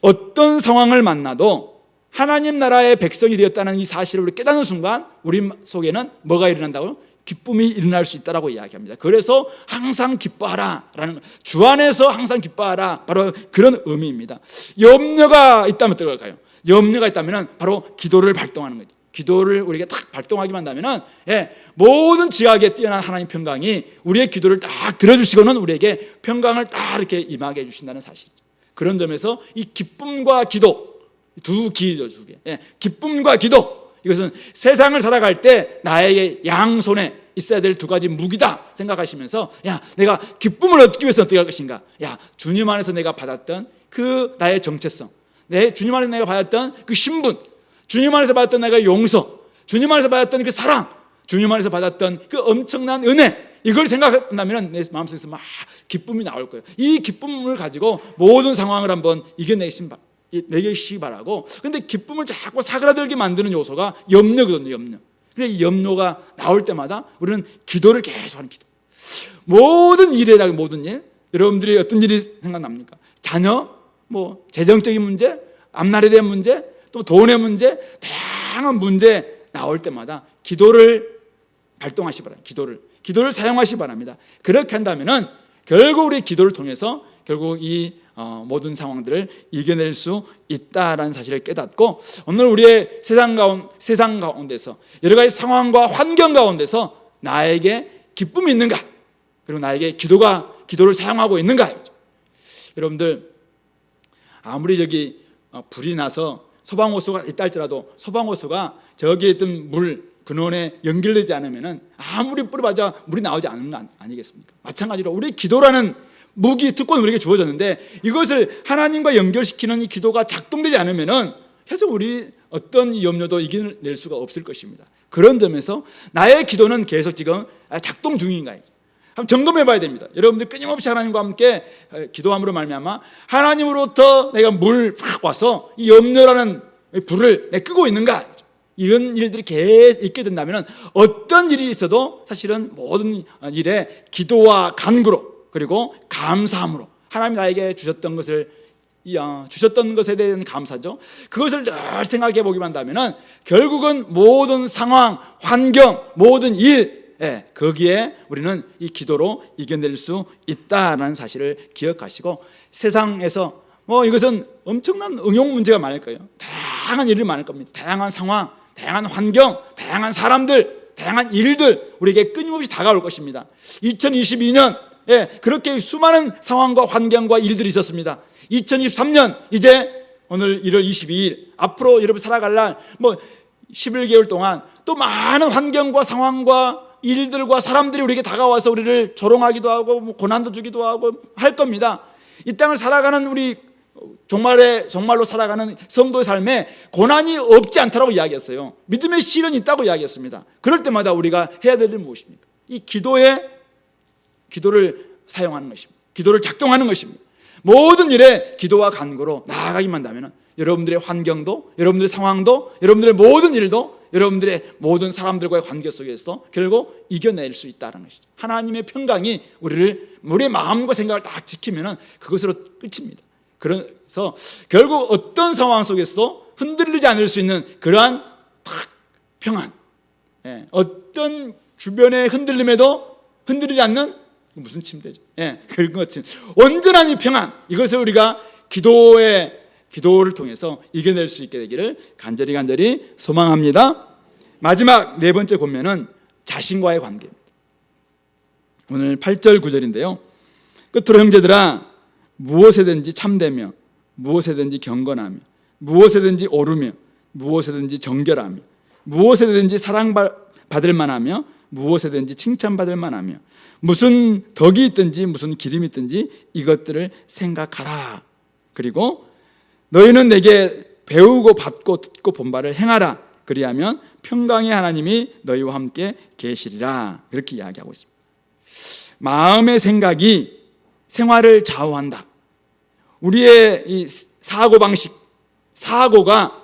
어떤 상황을 만나도 하나님 나라의 백성이 되었다는 이 사실을 우리 깨닫는 순간 우리 속에는 뭐가 일어난다고요? 기쁨이 일어날 수 있다고 이야기합니다. 그래서 항상 기뻐하라라는, 주 안에서 항상 기뻐하라, 바로 그런 의미입니다. 염려가 있다면 어떨까요? 염려가 있다면 바로 기도를 발동하는 거죠. 기도를 우리에게 딱 발동하기만 한다면은 모든 지각에 뛰어난 하나님 평강이 우리의 기도를 딱 들어주시고는 우리에게 평강을 딱 이렇게 임하게 해주신다는 사실이죠. 그런 점에서 이 기쁨과 기도, 두 기죠, 두 개. 기쁨과 기도, 이것은 세상을 살아갈 때 나에게 양손에 있어야 될 두 가지 무기다 생각하시면서, 내가 기쁨을 얻기 위해서 어떻게 할 것인가? 주님 안에서 내가 받았던 그 나의 정체성, 주님 안에서 내가 받았던 그 신분, 주님 안에서 받았던 내가 용서, 주님 안에서 받았던 그 사랑, 주님 안에서 받았던 그 엄청난 은혜, 이걸 생각한다면 내 마음속에서 막 기쁨이 나올 거예요. 이 기쁨을 가지고 모든 상황을 한번 이겨내시기 바라고. 근데 기쁨을 자꾸 사그라들게 만드는 요소가 염려거든요. 염려. 그래서 이 염려가 나올 때마다 우리는 기도를 계속하는 기도. 모든 일이라고, 모든 일, 여러분들이 어떤 일이 생각납니까? 자녀, 재정적인 문제, 앞날에 대한 문제, 또 돈의 문제, 다양한 문제 나올 때마다 기도를 발동하시기 바랍니다. 기도를 사용하시기 바랍니다. 그렇게 한다면은 결국 우리 기도를 통해서 결국 이 모든 상황들을 이겨낼 수 있다라는 사실을 깨닫고, 오늘 우리의 세상 가운데서 여러 가지 상황과 환경 가운데서 나에게 기쁨이 있는가, 그리고 나에게 기도를 사용하고 있는가. 여러분들, 아무리 불이 나서 소방호수가 있다 할지라도 소방호수가 저기에 있던 물 근원에 연결되지 않으면 아무리 뿌려봐야 물이 나오지 않는 거 아니겠습니까? 마찬가지로 우리 기도라는 무기, 특권이 우리에게 주어졌는데 이것을 하나님과 연결시키는 이 기도가 작동되지 않으면 계속 우리 어떤 염려도 이겨낼 수가 없을 것입니다. 그런 점에서 나의 기도는 계속 지금 작동 중인가, 한번 점검해 봐야 됩니다. 여러분들 끊임없이 하나님과 함께 기도함으로 말미암아 하나님으로부터 내가 물 확 와서 이 염려라는 불을 내 끄고 있는가, 이런 일들이 계속 있게 된다면 어떤 일이 있어도 사실은 모든 일에 기도와 간구로, 그리고 감사함으로, 하나님이 나에게 주셨던 것에 대한 감사죠. 그것을 늘 생각해 보기만 한다면 결국은 모든 상황, 환경, 모든 일, 거기에 우리는 이 기도로 이겨낼 수 있다는 사실을 기억하시고, 세상에서 이것은 엄청난 응용 문제가 많을 거예요. 다양한 일이 많을 겁니다. 다양한 상황, 다양한 환경, 다양한 사람들, 다양한 일들 우리에게 끊임없이 다가올 것입니다. 2022년 그렇게 수많은 상황과 환경과 일들이 있었습니다. 2023년 이제 오늘 1월 22일 앞으로 여러분 살아갈 날 11개월 동안 또 많은 환경과 상황과 일들과 사람들이 우리에게 다가와서 우리를 조롱하기도 하고 고난도 주기도 하고 할 겁니다. 이 땅을 살아가는 우리 정말로 살아가는 성도의 삶에 고난이 없지 않다라고 이야기했어요. 믿음의 실현이 있다고 이야기했습니다. 그럴 때마다 우리가 해야 될 일은 무엇입니까? 이 기도를 사용하는 것입니다. 기도를 작동하는 것입니다. 모든 일에 기도와 간구로 나아가기만 한다면 여러분들의 환경도, 여러분들의 상황도, 여러분들의 모든 일도, 여러분들의 모든 사람들과의 관계 속에서 결국 이겨낼 수 있다는 것이죠. 하나님의 평강이 우리의 마음과 생각을 딱 지키면 그것으로 끝입니다. 그래서 결국 어떤 상황 속에서도 흔들리지 않을 수 있는 그러한 평안, 어떤 주변의 흔들림에도 흔들리지 않는, 무슨 침대죠? 그것 온전한 이 평안, 이것을 우리가 기도를 통해서 이겨낼 수 있게 되기를 간절히 소망합니다. 마지막 네 번째 권면은 자신과의 관계입니다. 오늘 8절 9절인데요. 끝으로 형제들아, 무엇에든지 참되며 무엇에든지 경건하며 무엇에든지 오르며 무엇에든지 정결하며 무엇에든지 사랑받을 만하며 무엇에든지 칭찬받을 만하며 무슨 덕이 있든지 무슨 기름이 있든지 이것들을 생각하라. 그리고 너희는 내게 배우고 받고 듣고 본 바를 행하라. 그리하면 평강의 하나님이 너희와 함께 계시리라. 그렇게 이야기하고 있습니다. 마음의 생각이 생활을 좌우한다. 우리의 이 사고가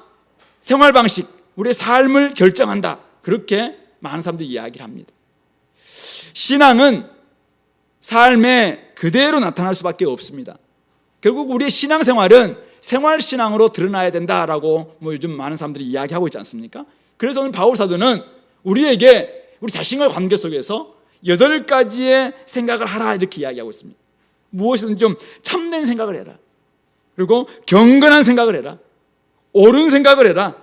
생활 방식, 우리의 삶을 결정한다. 그렇게 많은 사람들이 이야기를 합니다. 신앙은 삶에 그대로 나타날 수밖에 없습니다. 결국 우리의 신앙생활은 생활신앙으로 드러나야 된다라고 요즘 많은 사람들이 이야기하고 있지 않습니까? 그래서 오늘 바울 사도는 우리에게 우리 자신과의 관계 속에서 8가지의 생각을 하라 이렇게 이야기하고 있습니다. 무엇이든 좀 참된 생각을 해라. 그리고 경건한 생각을 해라. 옳은 생각을 해라.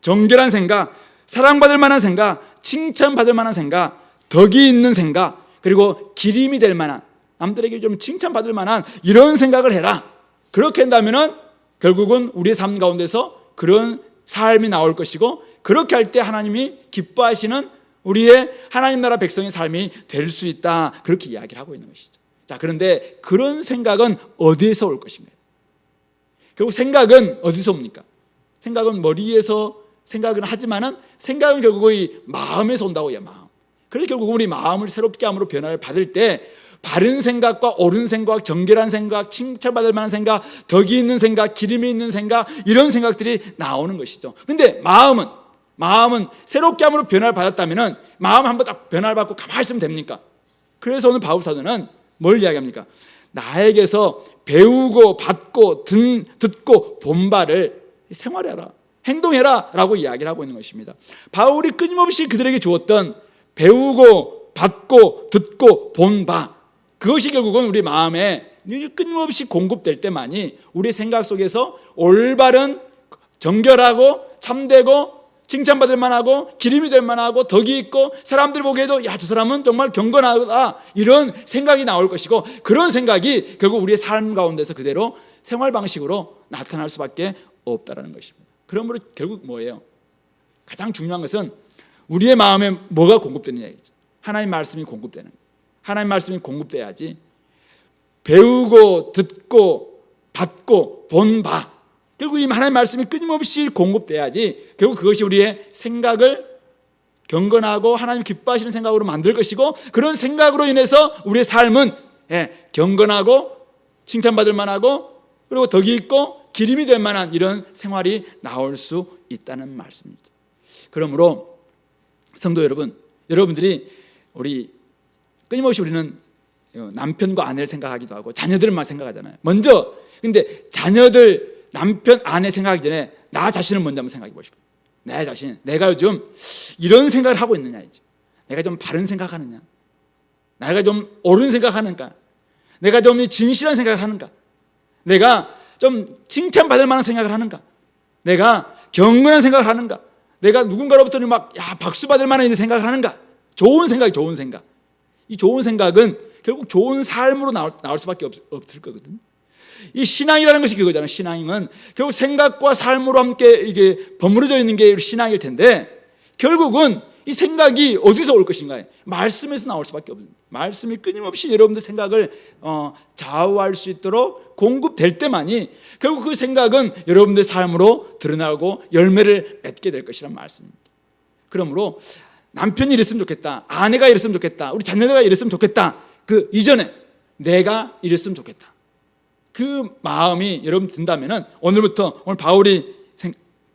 정결한 생각, 사랑받을 만한 생각, 칭찬받을 만한 생각, 덕이 있는 생각, 그리고 기림이 될 만한, 남들에게 좀 칭찬받을 만한 이런 생각을 해라. 그렇게 한다면은 결국은 우리의 삶 가운데서 그런 삶이 나올 것이고, 그렇게 할 때 하나님이 기뻐하시는 우리의 하나님 나라 백성의 삶이 될 수 있다. 그렇게 이야기를 하고 있는 것이죠. 자, 그런데 그런 생각은 어디에서 올 것인가요? 결국 생각은 어디서 옵니까? 생각은 머리에서 생각은 하지만은 생각은 결국 이 마음에서 온다고요. 마음. 그래서 결국 우리 마음을 새롭게 함으로 변화를 받을 때 바른 생각과 옳은 생각, 정결한 생각, 칭찬받을 만한 생각, 덕이 있는 생각, 기름이 있는 생각, 이런 생각들이 나오는 것이죠. 근데 마음은 새롭게 함으로 변화를 받았다면은 마음 한번 딱 변화를 받고 가만히 있으면 됩니까? 그래서 오늘 바울 사도는 뭘 이야기합니까? 나에게서 배우고 받고 듣고 본 바를 생활해라, 행동해라 라고 이야기를 하고 있는 것입니다. 바울이 끊임없이 그들에게 주었던 배우고 받고 듣고 본 바, 그것이 결국은 우리 마음에 끊임없이 공급될 때만이 우리 생각 속에서 올바른, 정결하고 참되고 칭찬받을 만하고 기림이 될 만하고 덕이 있고 사람들 보기에도 야, 저 사람은 정말 경건하다, 이런 생각이 나올 것이고, 그런 생각이 결국 우리의 삶 가운데서 그대로 생활 방식으로 나타날 수밖에 없다라는 것입니다. 그러므로 결국 뭐예요? 가장 중요한 것은 우리의 마음에 뭐가 공급되느냐이죠. 하나님 말씀이 공급되는 거예요. 하나님 말씀이 공급돼야지 배우고 듣고 받고 본 바, 결국 이 하나님 말씀이 끊임없이 공급돼야지 결국 그것이 우리의 생각을 경건하고 하나님 기뻐하시는 생각으로 만들 것이고, 그런 생각으로 인해서 우리의 삶은 경건하고 칭찬받을 만하고 그리고 덕이 있고 기림이 될 만한 이런 생활이 나올 수 있다는 말씀입니다. 그러므로 성도 여러분, 여러분들이 우리 끊임없이 우리는 남편과 아내를 생각하기도 하고 자녀들만 생각하잖아요. 먼저 근데 자녀들, 남편, 아내 생각하기 전에 나 자신을 먼저 한번 생각해 보십시오. 내 자신, 내가 요즘 이런 생각을 하고 있느냐, 이제 내가 좀 바른 생각하느냐, 내가 좀 옳은 생각하는가, 내가 좀 진실한 생각을 하는가, 내가 좀 칭찬받을 만한 생각을 하는가, 내가 경건한 생각을 하는가, 내가 누군가로부터 막 박수 받을 만한 생각을 하는가. 좋은 생각이 좋은 생각. 이 좋은 생각은 결국 좋은 삶으로 나올 수밖에 없을 거거든요. 이 신앙이라는 것이 그거잖아요. 신앙은 결국 생각과 삶으로 함께 이게 버무려져 있는 게 신앙일 텐데, 결국은 이 생각이 어디서 올 것인가? 말씀에서 나올 수밖에 없습니다. 말씀이 끊임없이 여러분들 생각을 좌우할 수 있도록 공급될 때만이 결국 그 생각은 여러분들의 삶으로 드러나고 열매를 맺게 될 것이란 말씀입니다. 그러므로 남편이 이랬으면 좋겠다, 아내가 이랬으면 좋겠다, 우리 자녀가 이랬으면 좋겠다, 그 이전에 내가 이랬으면 좋겠다, 그 마음이 여러분 든다면은 오늘부터, 오늘 바울이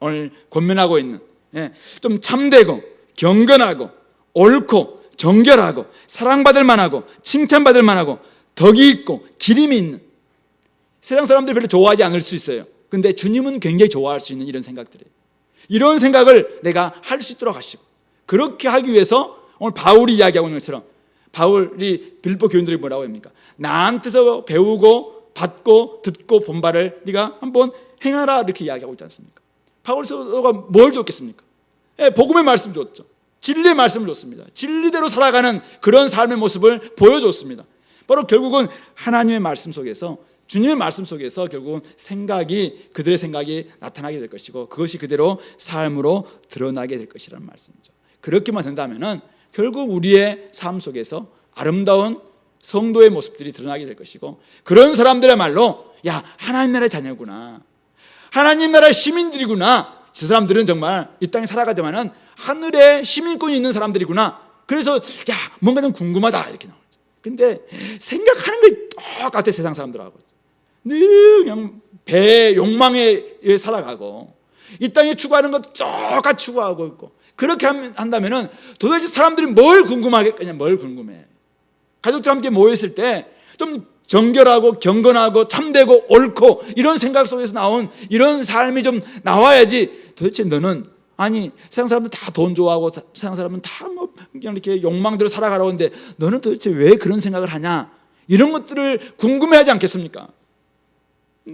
오늘 권면하고 있는 좀 참되고 경건하고 옳고 정결하고 사랑받을 만하고 칭찬받을 만하고 덕이 있고 기림이 있는, 세상 사람들이 별로 좋아하지 않을 수 있어요. 근데 주님은 굉장히 좋아할 수 있는 이런 생각들이에요. 이런 생각을 내가 할 수 있도록 하시고, 그렇게 하기 위해서 오늘 바울이 이야기하고 있는 것처럼 바울이 빌립보 교인들에게 뭐라고 합니까? 나한테서 배우고 받고 듣고 본 바를 네가 한번 행하라, 이렇게 이야기하고 있지 않습니까? 바울 사도가 뭘 줬겠습니까? 복음의 말씀 줬죠. 진리의 말씀을 줬습니다. 진리대로 살아가는 그런 삶의 모습을 보여줬습니다. 바로 결국은 하나님의 말씀 속에서, 주님의 말씀 속에서 결국은 그들의 생각이 나타나게 될 것이고, 그것이 그대로 삶으로 드러나게 될 것이라는 말씀이죠. 그렇게만 된다면은 결국 우리의 삶 속에서 아름다운 성도의 모습들이 드러나게 될 것이고, 그런 사람들의말로 야, 하나님 나라의 자녀구나, 하나님 나라의 시민들이구나, 저 사람들은 정말 이 땅에 살아가지만은 하늘에 시민권이 있는 사람들이구나, 그래서 야, 뭔가 좀 궁금하다, 이렇게 나오죠. 근데 생각하는 게 똑같아. 세상 사람들하고 늘 그냥 배 욕망에 살아가고 이 땅에 추구하는 것도 똑같이 추구하고 있고, 그렇게 한다면은 도대체 사람들이 뭘 궁금하겠냐, 뭘 궁금해. 가족들 함께 모였을 때 좀 정결하고 경건하고 참되고 옳고 이런 생각 속에서 나온 이런 삶이 좀 나와야지. 도대체 너는, 아니 세상 사람들 다 돈 좋아하고 세상 사람은 다 뭐 그냥 이렇게 욕망대로 살아가라고 하는데 너는 도대체 왜 그런 생각을 하냐, 이런 것들을 궁금해하지 않겠습니까?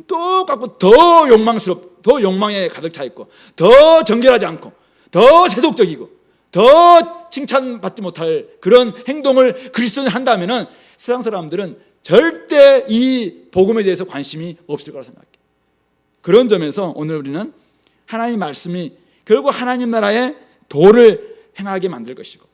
똑같고 더 욕망스럽고 더 욕망에 가득 차 있고 더 정결하지 않고 더 세속적이고 더 칭찬받지 못할 그런 행동을 그리스도인이 한다면은 세상 사람들은 절대 이 복음에 대해서 관심이 없을 거라 생각해요. 그런 점에서 오늘 우리는 하나님 말씀이 결국 하나님 나라의 도를 행하게 만들 것이고,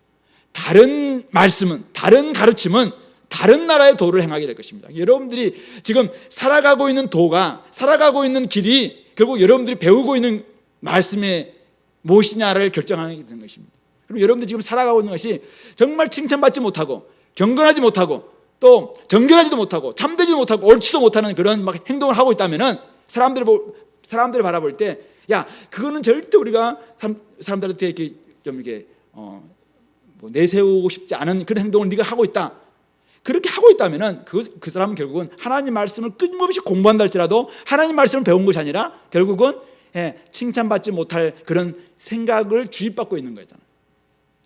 다른 말씀은, 다른 가르침은 다른 나라의 도를 행하게 될 것입니다. 여러분들이 지금 살아가고 있는 도가, 살아가고 있는 길이 결국 여러분들이 배우고 있는 말씀의 무엇이냐를 결정하게 되는 것입니다. 그럼 여러분들이 지금 살아가고 있는 것이 정말 칭찬받지 못하고 경건하지 못하고 또 정결하지도 못하고 참되지도 못하고 옳지도 못하는 그런 막 행동을 하고 있다면은 사람들을 바라볼 때, 야, 그거는 절대 우리가 사람들한테 이렇게 좀 이렇게 뭐 내세우고 싶지 않은 그런 행동을 네가 하고 있다. 그렇게 하고 있다면은 그 사람은 결국은 하나님 말씀을 끊임없이 공부한다 할지라도 하나님 말씀을 배운 것이 아니라 결국은 칭찬받지 못할 그런 생각을 주입받고 있는 거잖아요.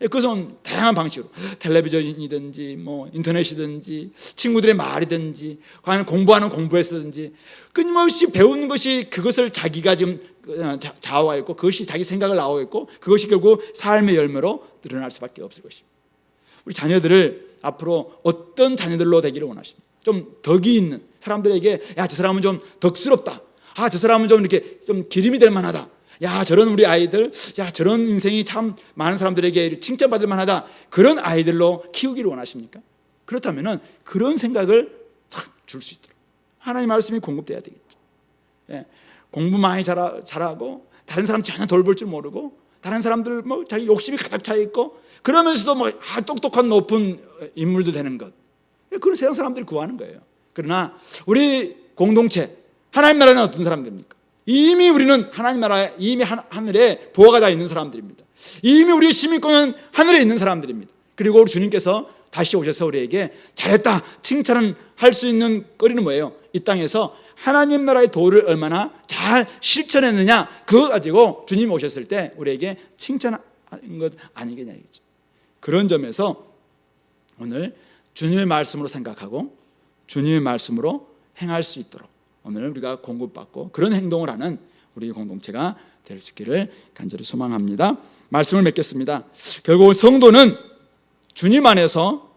그것은 다양한 방식으로 텔레비전이든지 뭐 인터넷이든지 친구들의 말이든지 공부하는 공부에서든지 끊임없이 배우는 것이 그것을 자기가 지금 좌우하였고 그것이 자기 생각을 나오고 그것이 결국 삶의 열매로 드러날 수밖에 없을 것입니다. 우리 자녀들을 앞으로 어떤 자녀들로 되기를 원하십니까? 좀 덕이 있는 사람들에게, 야, 저 사람은 좀 덕스럽다. 아, 저 사람은 좀 이렇게 좀 기림이 될 만하다. 야, 저런 우리 아이들, 야, 저런 인생이 참 많은 사람들에게 칭찬받을 만하다. 그런 아이들로 키우기를 원하십니까? 그렇다면은 그런 생각을 탁 줄 수 있도록 하나님 말씀이 공급돼야 되겠죠. 공부 많이 잘하고 다른 사람 전혀 돌볼 줄 모르고 다른 사람들 뭐 자기 욕심이 가득 차 있고 그러면서도 뭐 똑똑한 높은 인물도 되는 것, 그런 세상 사람들이 구하는 거예요. 그러나 우리 공동체 하나님 나라는 어떤 사람들입니까? 이미 우리는 하나님 나라에 이미 하늘에 보화가 다 있는 사람들입니다. 이미 우리의 시민권은 하늘에 있는 사람들입니다. 그리고 우리 주님께서 다시 오셔서 우리에게 잘했다 칭찬을 할 수 있는 거리는 뭐예요? 이 땅에서 하나님 나라의 도를 얼마나 잘 실천했느냐, 그거 가지고 주님이 오셨을 때 우리에게 칭찬하는 것 아니겠냐 이거죠. 그런 점에서 오늘 주님의 말씀으로 생각하고 주님의 말씀으로 행할 수 있도록 오늘 우리가 공급받고 그런 행동을 하는 우리 공동체가 될 수 있기를 간절히 소망합니다. 말씀을 맺겠습니다. 결국 성도는 주님 안에서